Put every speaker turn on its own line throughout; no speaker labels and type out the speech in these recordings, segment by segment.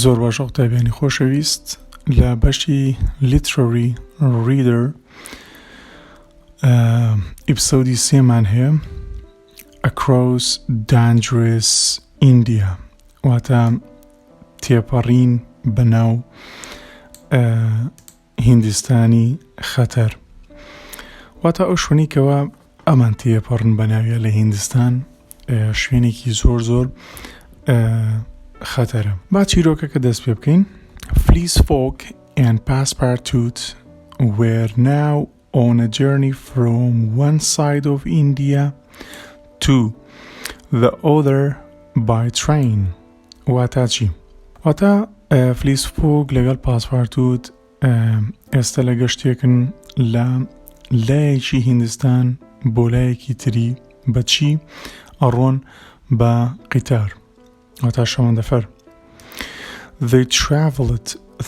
زۆر باشە قوتابیانی خۆشەویست لە بەشی literary reader ئیپسۆدی سێمان هەیە across dangerous India واتە تێپەڕین بەناو هیندستانی خەتەر واتە ئەو شوێنی کەوە ئەمان تێپەڕن بەناویە لە هیندستان شوێنێکی زۆر خەتەرە. با چیرۆکەکە دەست پێ بکەین. Fleece folk and passepartout were now on a journey from one side of India to the other by train. واتە چی؟ واتە فلیس فۆک لەگەڵ پاسپارتوت ئێستا لە گەشتێکن لە لایەکی هیندستان بۆ لایەکی تری بەچی ئەڕۆن بە قیتار واتە شەمەندەفەر. They traveled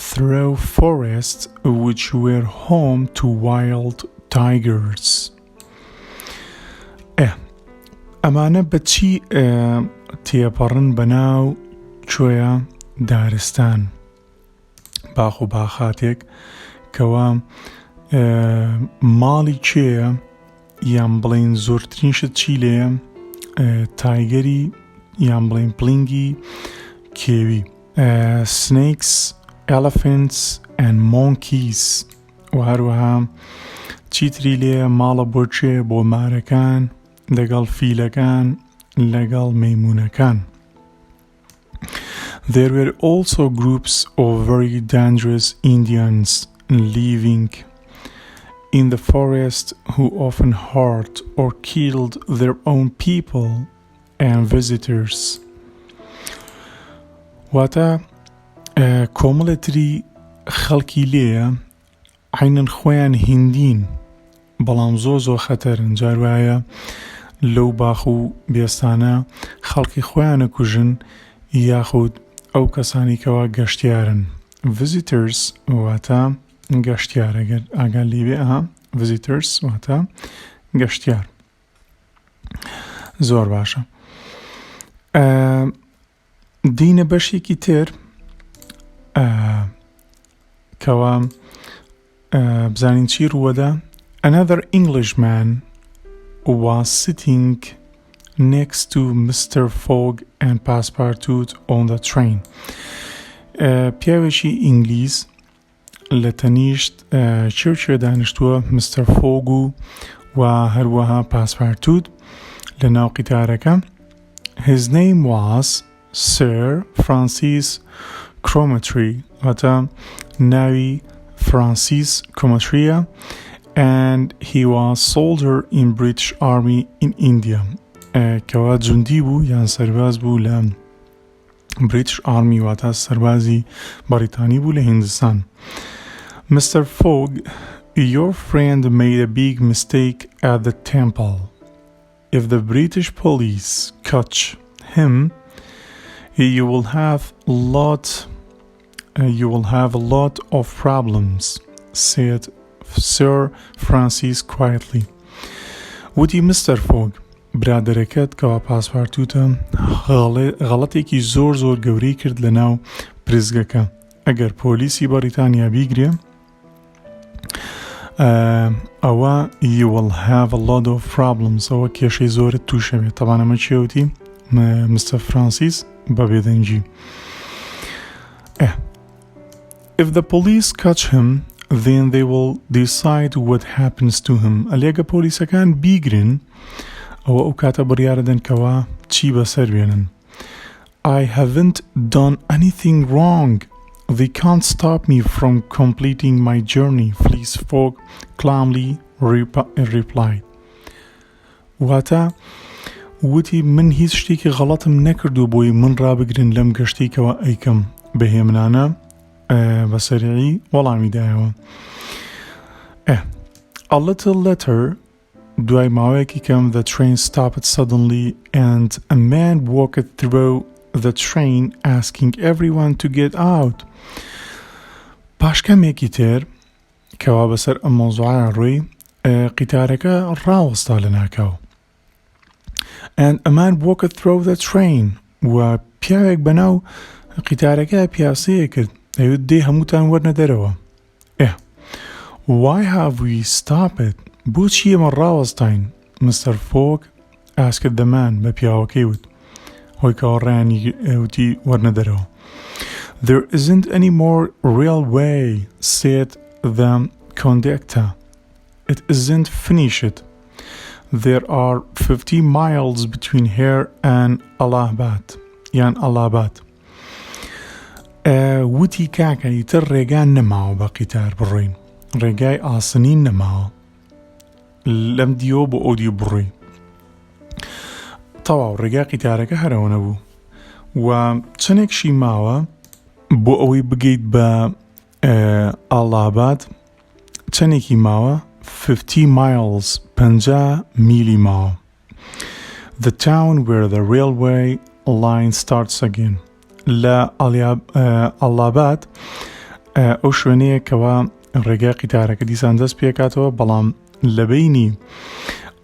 through forests which were home to wild tigers. ئەمانە بەچی تێپەڕن بەناو کوێیە دارستان باخ و باخاتێک کەوا ماڵی کێیە یان بڵین زۆرترین شت چی لێیە تایگەری یان بڵین پلینگی کێوی snakes, elephants and monkeys و هەروەها چیتری لێیە ماڵە بۆ چێ بۆ مارەکان لەگەڵ فیلەکان لەگەڵ مەیمونەکان. There were also groups of very dangerous Indians living in the forest who often hurt or killed their own people and visitors. واتە کۆمەڵێتری خەڵکی لێیە عینەن خۆیان هیندین بەڵام زۆر خەتەرن جاروایە لەو باخ و بێستانە خەڵکی خۆیانە کوژن یاخود ئەو کەسانی کەوا گەشتیارن. visitors واتە گەشتیار ئەگەر ئاگال لێبێ visitors واتە گەشتیار. زۆر باشە. دینە بەشێکی تر کەوا بزانین چی ڕووەدا. Another Englishman was sitting next to Mr. Fogg and Passepartout on the train. پیاوێکی ئینگلیز لە تەنیشت چێو دانیشتووە مستەر فۆگ و هەروەها پاسپارتوت لە ناو قیتارەکە. His name was Sir Francis Cromarty واتە ناوی فرانسیس کۆمەتریە and he was soldier in British Army in India کەوا جوندی بوو یان سەرباز بوو لە British Army واتە سەربازی بەریتانی بوو لە هیندستان. Mr. Fogg, your friend made a big mistake at the temple. If the British police catch him, you will have a lot of problems, said Sir Francis quietly. وتی مستر فۆگ برادەرەکەت کەوا پاسپارتوتە غەڵەتێکی زۆر گەورەی کرد لە ناو پرزگەکە. ئەگەر پۆلیسی بەریتانیا بیگرێ ئەوە you will have a lot of problems ئەوە کێشەی زۆرت تووشەوێت. تەبان ئەمە چێوتی مستر فرانسیس بە بێدەنگی. If the police catch him then they will decide what happens to him. ئەلێگە پۆلیسەکان بیگرن ئەوە ئەو کاتە بڕیارەدەن کەوا چی بەسەر بێنن. I haven't done anything wrong. They can't stop me from completing my journey, Fleece Fogg calmly replied. واتە وتی من هیچ شتێکی غەڵەتم نەکردو بۆی من ڕابگرن لەم گەشتی کەوا ئەیکەم بەهێمنانە بەسەریعی وەڵامی دایەوە. A little later دوای ماوەیەکی کەم the train stopped suddenly and a man walked through the train asking everyone to get out. پاشکەمێکی تر کەوا بەسەر ئەم مۆزوعە ڕووی قیتارەکە ڕاوەستا لە ناکاو. And a man walked through the train و پیاوێک بەناو قیتارەکە پیاسەیە کرد ئەوێت دێ هەمووتان وەرنە دەرەوە. Why have we stopped? بۆچی ئێمە ڕاوەستاین؟ Mr. Fogg asked the man بە پیاوەکەی وت هۆی کاوەڕێیانی وتی وەرنە دەرەوە. There isn't any more railway, said the conductor. It isn't finished. There are 50 miles between here and Allahabad. یان ئەڵاباد. وتی کاکە ئیتر ڕێگان نەماوە بە قیتار بڕۆین، ڕێگای ئاسنین نەماوە لەم دیۆ بۆ ئەو دیۆ بڕۆی. تەواو ڕێگای قیتارەکە هەرەوە نەبوو و چەندێکشی ماوە بۆ ئەوەی بگەیت بە ئەڵاباد، چەندێکی ماوە 50 miles 50 میلی ماوە. The town where the railway line starts again. لە ئەڵاباد ئەو شوێنەیە کەوا ڕێگای قیتارەکە دیسان دەست پێکاتەوە، بەڵام لە بینی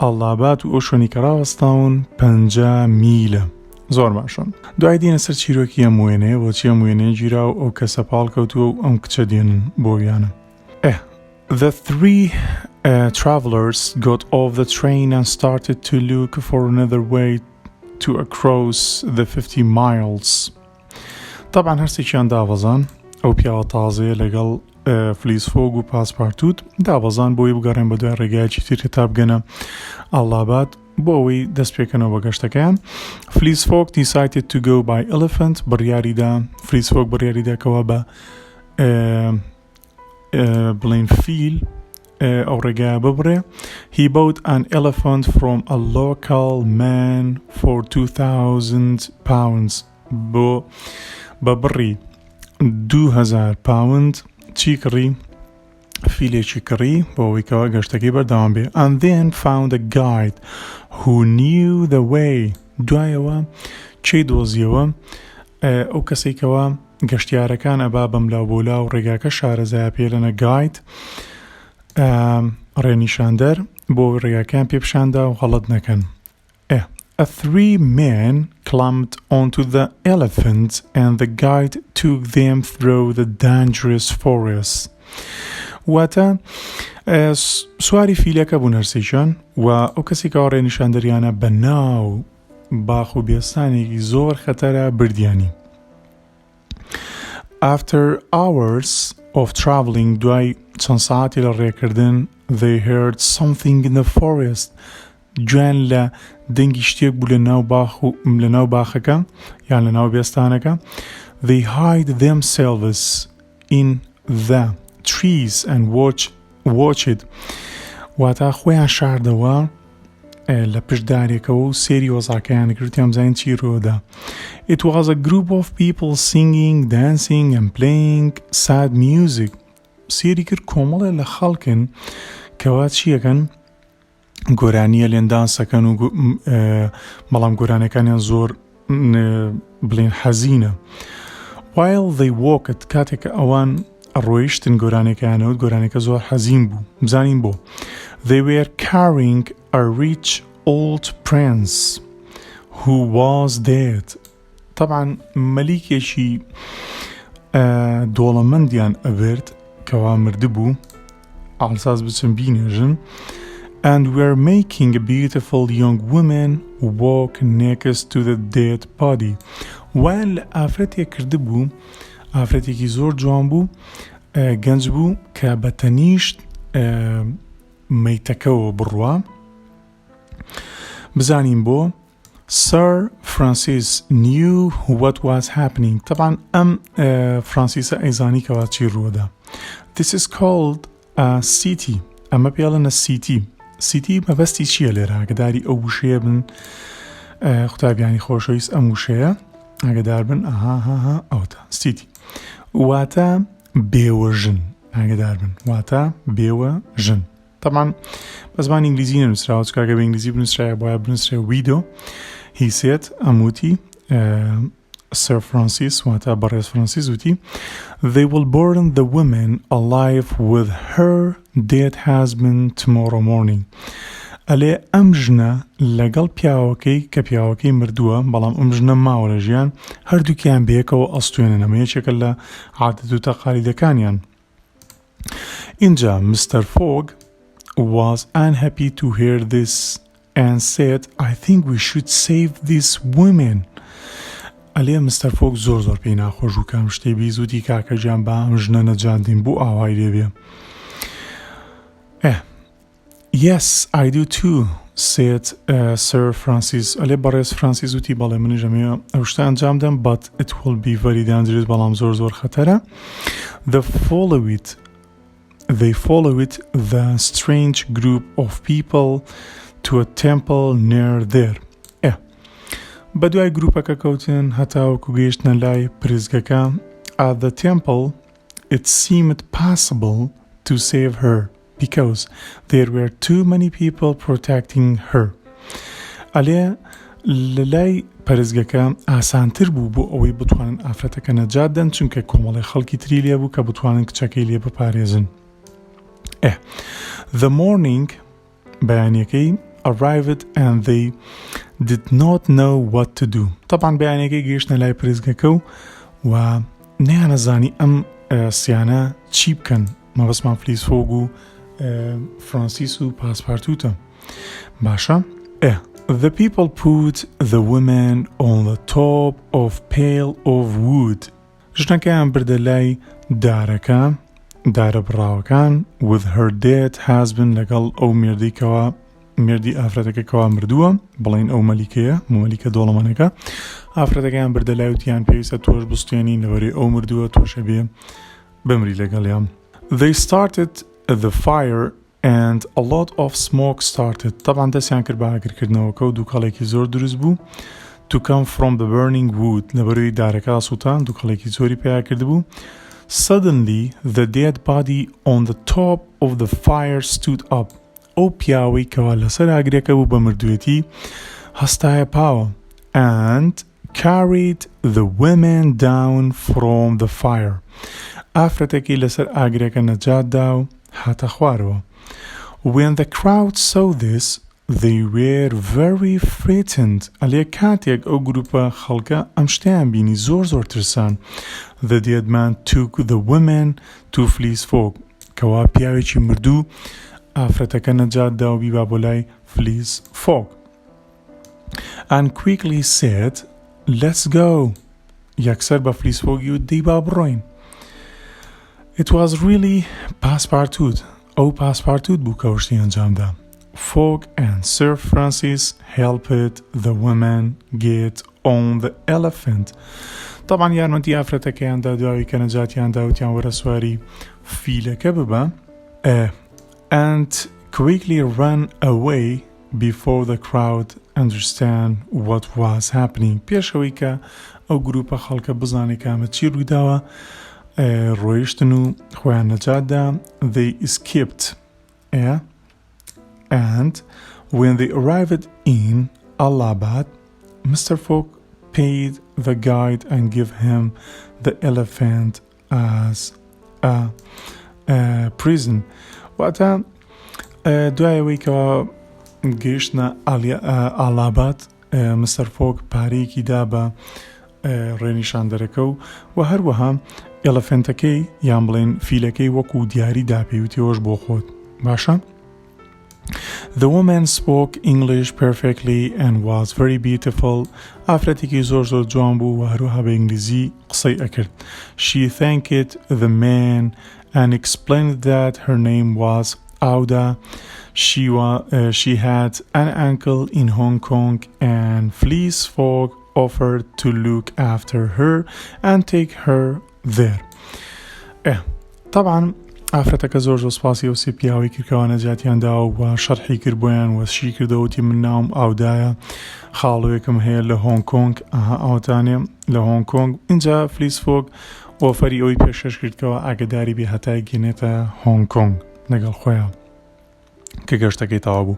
ئەڵاباد و ئەو شوێنی کە ڕاوەستاون 50 میلە. زۆر باشن. دوای دێنە سەر چیرۆکی ئەم وێنەیە، بۆچی ئەم وێنەیە گیرا و ئەو کەسە پاڵ کەوتووە و ئەم کچە دێنن بۆ ویانە. The three travelers got off the train and started to look for another way to across the 50 miles. طبعا هەرسێکیان دابەزان، ئەو پیاوە تازەیە لەگەڵ فلیس فۆگ و پاسپارتوت دابەزان بۆی بگەڕێن بە دوای ڕێگایەکی تر تا بگەنە ئەڵاباد بۆ ئەوەی دەست پێکەنەوە بە گەشتەکەیان. فلیس فۆگ decided to go by elephant. فلیس فۆگ بڕیاریدا کەوا بە بڵین فیل ئەو ڕێگایە ببڕێ. He bought an elephant from a local man for 2,000 pounds. بۆ بە بڕی 2,000 پاوند چی کڕی؟ فیلێکی کڕی بۆ ئەوەی کەوا گەشتەکەی بەردەوام بێ. And then found a guide who knew the way. دوایەوە چی دۆزیەوە؟ ئەو کەسێک کەوا گەشتیارەکان ئەبا بەملاو بۆلاو ڕێگاکە شارەزایە پێلەنە گاید، ڕێنیشاندەر بۆ ڕێگاکان پێپشاندا و غەڵەت نەکەن. Three men climbed onto the elephant and the guide took them through the dangerous forest. واتە سواری فیلەکە بوون هەرسێکیان و ئەو کەسی کە ڕێنیشاندەریانە بە ناو باخ و بێستانێکی زۆر خەتەرە بردیانی. After hours of traveling, دوای چەند ساعتی لە ڕێکردن، they heard something in the forest. گوێیان لە دەنگی شتێک بوو لە ناو باخەکە یان لە ناو بێستانەکە. They hide themselves in the trees and watch it. واتە خۆیان شاردەوە لە پشتدارێکەوە و سێری وەزاکەیان کردیان بزانین چی ڕۆدا. It was a group of people singing, dancing and playing sad music. سێری کرد کۆمەڵێ لە خەڵکن کەوا چیەکەن؟ گۆرانیە لێن دانسەکەن و بەڵام گۆرانەکانیان زۆر بڵێن حەزینە. While they walked کاتێک ئەوان ڕۆیشتن گۆرانەکەیانەوە، گۆرانەکە زۆر حەزین بوو. بزانین بۆ. They were carrying a rich old prince who was dead. طبعا مەلیکێکی دۆڵەمەندیان ئەبرد کەوا مردبوو ئاڵساز بچن بینێژن. And were making a beautiful young woman walk next to the dead body. وان لە ئافرەتێک کردبوو، ئافرەتێکی زۆر جوان بوو، گەنج بوو کە بە تەنیشت مەیتەکەەوە بڕوا. بزانین بۆ. Sir Francis knew what was happening. طبعا ئەم فرانسیسە ئەیزانی کەوا چی ڕووەدا. This is called a city. ئەمە پێڵەنە city. سیتی مەبەستی چییە لێرە؟ ئاگداری ئەو وشەیە بن، قوتابیانی خۆشەویست ئەم وشەیە ئاگدار بن. ئەوتە سیتی واتە بێوە ژن، ئاگدار بن واتە بێوە ژن. طبعا بە زمانی ئینگلیزی نەنووسراوە، چکاگە بە ئینگلیزی بنووسرایە بۆیە بنووسرێ ویدۆ. هی سێت ئەموتی سەر فرانسیس واتە بەڕێز فرانسیس وتی They will burn the woman alive with her dead husband tomorrow morning. ئەلێ ئەم ژنە لەگەڵ پیاوەکەی کە پیاوەکەی مردووە بەڵام ئەم ژنە ماوە لە ژیان هەردووکیان بەیەکەوە ئەستوێنن ئەمە یەکێکە لە عادەت و تەقالیدەکانیان. اینجا Mr. Fogg was unhappy to hear this and said I think we should save these women. ئەلێ Mr. Fogg زۆر پێی ناخۆش و کام شتێ بیزوتی کاکە گیان با ئەم ژنە نەجاندین بۆ ئاوای لێبێ. Yes, I do too, said Sir Francis. ئەلێ بەڕێز فرانسیس وتی بەڵێ منیش ئەمەیە ئەو شتە ئەنجام دەم but it will be very dangerous بەڵام زۆر خەتەرە. They followed the strange group of people to a temple near there. بەدوای گروپەکە کەوتن هەتاوەکو گەیشتنە لای پرزگەکە. At the temple, it seemed possible to save her because there were too many people protecting her. ئەلێ لە لای پەرزگەکە ئاسانتر بوو بۆ ئەوەی بتوانن ئافرەتەکە نەجات دەن چونکە کۆمەڵی خەڵکی تری لێ بوو کە بتوانن کچەکەی لێ بپارێزن. The morning بەیانیەکەی arrived and they did not know what to do. طبعا بەیانیەکەی گەیشتنە لای پرزگەکە و نەیانەزانی ئەم سیانە چی بکەن. مەبەستمان فلیس فۆگ و فرانسیس و پاسپارتوتە. باشە؟ The people put the women on the top of pile of wood. ژنەکەیان بردە لای دارەکە دارە بڕاوەکان with her dead husband لەگەڵ ئەو مێردی ئافرەتەکە کەوا مردووە بڵین ئەو مەلیکە دۆڵەمەنەکە ئافرەتەکەیان بردە لای وتیان پێویستە تۆش بستێنی لەوەرەی ئەو مردووە تۆشە بێ بمری لەگەڵیان. They started the fire and a lot of smoke started. طبعا دەستیان کرد بە ئاگرکردنەوەکە و دووکەڵێکی زۆر دروست بوو to come from the burning wood لەبەرەوەی دارەکە سووتان دووکەڵێکی زۆری پێیا کرد بوو. Suddenly the dead body on the top of the fire stood up. ئەو پیاوەی کەوا لەسەر ئاگرێکە بوو بە مردوێتی هەستایە پاوە and carried the women down from the fire. ئافرەتێکی لەسەر ئاگرێکە نەجاتدا و هاتە خوارەوە. When the crowd saw this, they were very frightened. ئەلێ کاتێک ئەو گروپە خەڵکە ئەم شتیان بینی زۆر ترسان. The dead man took the women to fleece Fogg. کەوا پیاوێکی مردوو ئافرەتەکە نەجاتدا و بیبا بۆ لای fleece Fogg. And quickly said, let's go. یەکسەر بە fleece Fogg و دیبا بڕۆین. It was really Passepartout. ئەو پاسپارتوت بوو کە شتی ئەنجامدا. Fogg and Sir Francis helped the women get on the elephant. طبعا یارمەتی ئافرەتەکەیاندا دواوی کە نەجاتیان داوتیان وەرە سواری فیلەکە ببە and quickly ran away before the crowd understand what was happening. پێشەوەی کە ئەو گروپە خەڵکە بزانێ کامە چی ڕوویداوە ڕۆیشتن و خۆیان نەجاتدا. They escaped. And when they arrived in Allahabad, Mr. Fogg paid the guide and gave him the elephant as a prison. واتە دوایەوەی کەوا گەیشتنە ئالاباد مستەر فۆگ پارەیەکی دا بە ڕێنیشاندەرەکە و هەروەها ئێلەفەنتەکەی یان بڵێن فیلەکەی وەکو دیاری داپێوتیەوەش بۆ خۆت. باشە؟ The woman spoke English perfectly and was very beautiful. ئافرەتێکی زۆر جوان بوو و هەروەها بە ئینگلیزی قسەی ئەکرد. She thanked the man and explained that her name was Auda. She had an uncle in Hong Kong and Fleece Fogg offered to look after her and take her there. طبعا ئافرەتەکە زۆر سپاسی و سێ پیاوەی کردکەوە نەجاتیاندا و شەرحی کرد بۆیان وەشی کردەوەتی من ناوم ئاودایە خاڵۆیەکم هەیە لە هۆنگ کۆنگ ئەوەتانێ لە هۆنگ کۆنگ. اینجا فلیس فۆگ ئۆفەری ئەوی پێشکەش کردکەوە ئاگداری بێ هەتای گێنێتە هۆنگ کۆنگ لەگەڵ خۆیان کە گەشتەکەی تەواو بوو.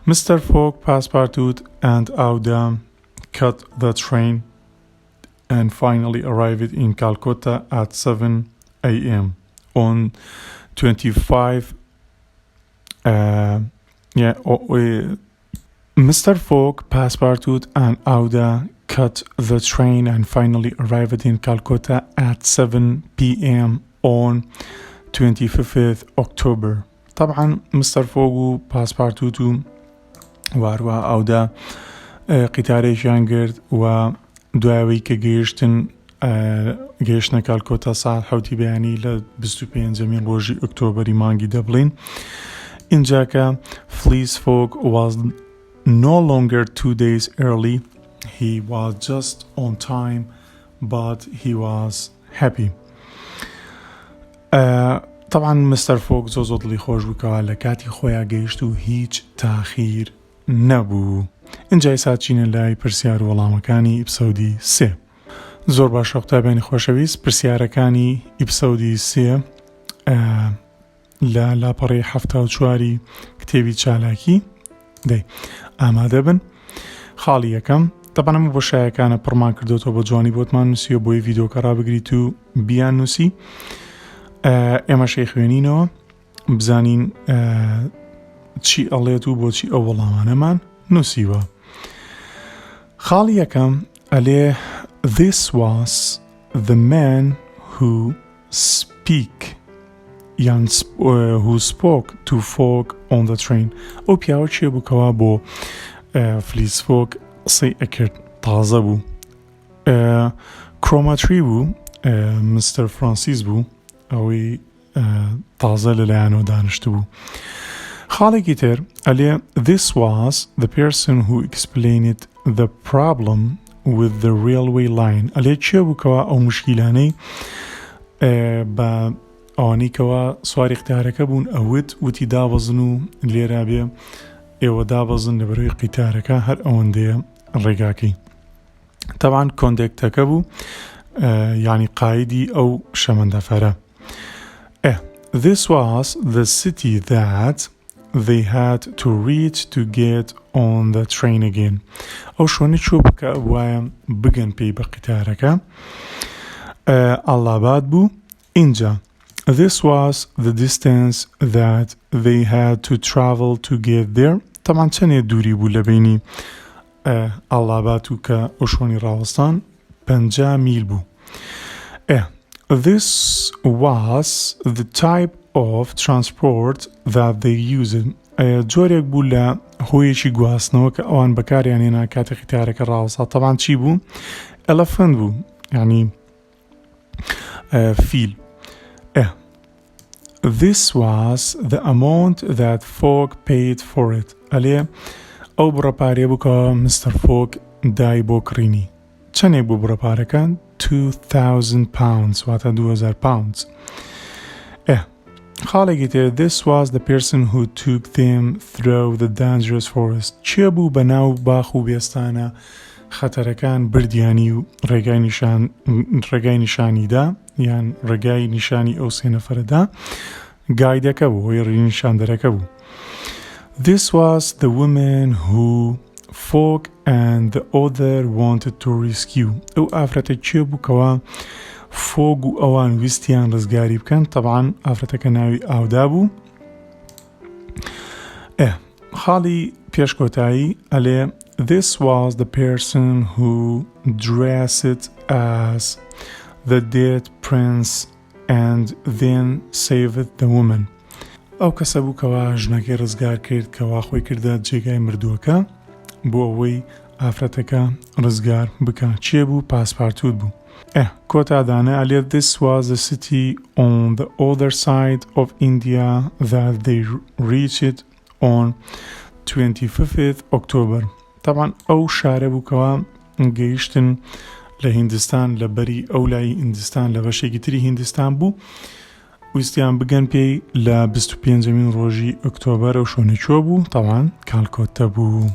Mr. Fogg, Passepartout and Auda cut the train and finally arrived in Calcutta at 7 a.m. on 25 Mr. Fogg passepartout and Auda cut the train and finally arrived in Calcutta at 7 p.m. on 25th October. طبعا مستر فوغ و پاسپارتوت و واروها ئەودا قیتارێکیان کرد و دوایەوەی کە گەیشتنە کالکۆتا ساعت 7 بەیانی لە 25 ڕۆژی ئۆکتۆبەری مانگی دەبڵین. اینجاکە Fleece Fogg was no longer 2 days early. He was just on time, but he was happy. طبعا مستر فوگ زۆ دڵی خۆش بووکەوە لە کاتی خۆیان گەیشت و هیچ تاخیر نەبوو. اینجای ساچینە لای پرسیار وەڵامەکانی ئیپسۆدی 3. زۆر باش قوتابیانی خۆشەویست، پرسیارەکانی ئیپسۆدی 3 لە لاپەڕی 74 کتێبی چالاکی دەی ئامادە بن. خاڵی یەکەم طبعا ئەمە بۆ شایەکانە پڕمان کردوتەوە بە جوانی بۆتمان نووسیوە بۆی ڤیدۆکە ڕابگریت و بیان نووسی. ئێمە شەی خوێنینەوە بزانین چی ئەڵێت و بۆچی ئەو وەڵامانەمان نووسیوە. خاڵی یەکەم ئەلێ This was the man who spoke to Fogg on the train. ئەو پیاوە چێ بووکەوە بۆ فلیس فۆگ قسەی ئەکرد، تازە بوو، کرۆماتری بوو، مستر فرانسیس بوو، ئەوەی تازە لەلایەنەوە دانیشت بوو. خاڵێکی تر ئەلێ This was the person who explained the problem with the railway line. ئەلێ چێ بووکەوە ئەو مشکیلانەی بە ئەوانەی کەوە سواری قیتارەکە بوون ئەوت وتی دابەزن و لێرا بێ ئێوە دابەزن لە بەرەوەی قیتارەکە هەر ئەوەندەیە ڕێگاکەی. طبعا کۆندەکتەکە بوو، یعنی قایدی ئەو شەمەندەفەرە. This was the city that they had to reach to get on the train again. ئەو شوێنە چۆ بکە وایە بگەن پێی بە قیتارەکە. ئەڵاباد بوو. اینجا This was the distance that they had to travel to get there. طبعا چەندێ دووری بوو لە بینی ئەڵاباد و کە ئەو شوێنی ڕاوەستان 50 میل بوو. This was the type of transport that they used. جۆرێک بوو لە هۆیەکی گواستنەوە کە ئەوان بەکاریان هێنا کاتێک قیتارەکە ڕاوەستا. طبعا چی بوو؟ ئەلەفەنت بوو، یعنی فیل. This was the amount that Fogg paid for it. ئەلێ ئەو بڕەپارێ بوو کە مستر فۆگ دای بۆ کڕینی. چەندێک بوو بڕەپارەکە؟ 2,000 pounds، واتە 2,000 pounds. خاڵێکی تر This was the person who took them through the dangerous forest. چێ بوو بە ناو باخ و بێستانە خەتەرەکان بردیانی و ڕێگای نیشانیدا یان ڕێگای نیشانی ئەو سێ نەفەرەدا گایدەکە بوو، هۆی ڕێنیشاندەرەکە بوو. This was the woman who Fogg and the other wanted to rescue. ئەو ئافرەتە چێ بوو کەوە فۆگ و ئەوان ویستیان ڕزگاری بکەن. طبعا ئافرەتەکە ناوی ئاودا بوو. خاڵی پێشکۆتایی ئەلێ This was the person who dressed as the dead prince and then saved the woman. ئەو کەسە بوو کەوا ژنەکەی ڕزگار کرد کەوا خۆی کردە جێگای مردووەکە بۆ ئەوەی ئافرەتەکە ڕزگار بکە. چێ بوو؟ پاسپارتوت بوو. کۆتادانە ئەلێ This was the city on the other side of India that they reached on 25th October. طبعا ئەو شارە بوو کەوا گەیشتن لە هیندستان لە بەری ئەو لای هیندستان لە بەشێکی تری هیندستان بوو، ویستیان بگەن پێی لە 25 ڕۆژی ئۆکتۆبەر ئەو شوێنە چۆ بوو؟ طبعا کالکۆتە بوو.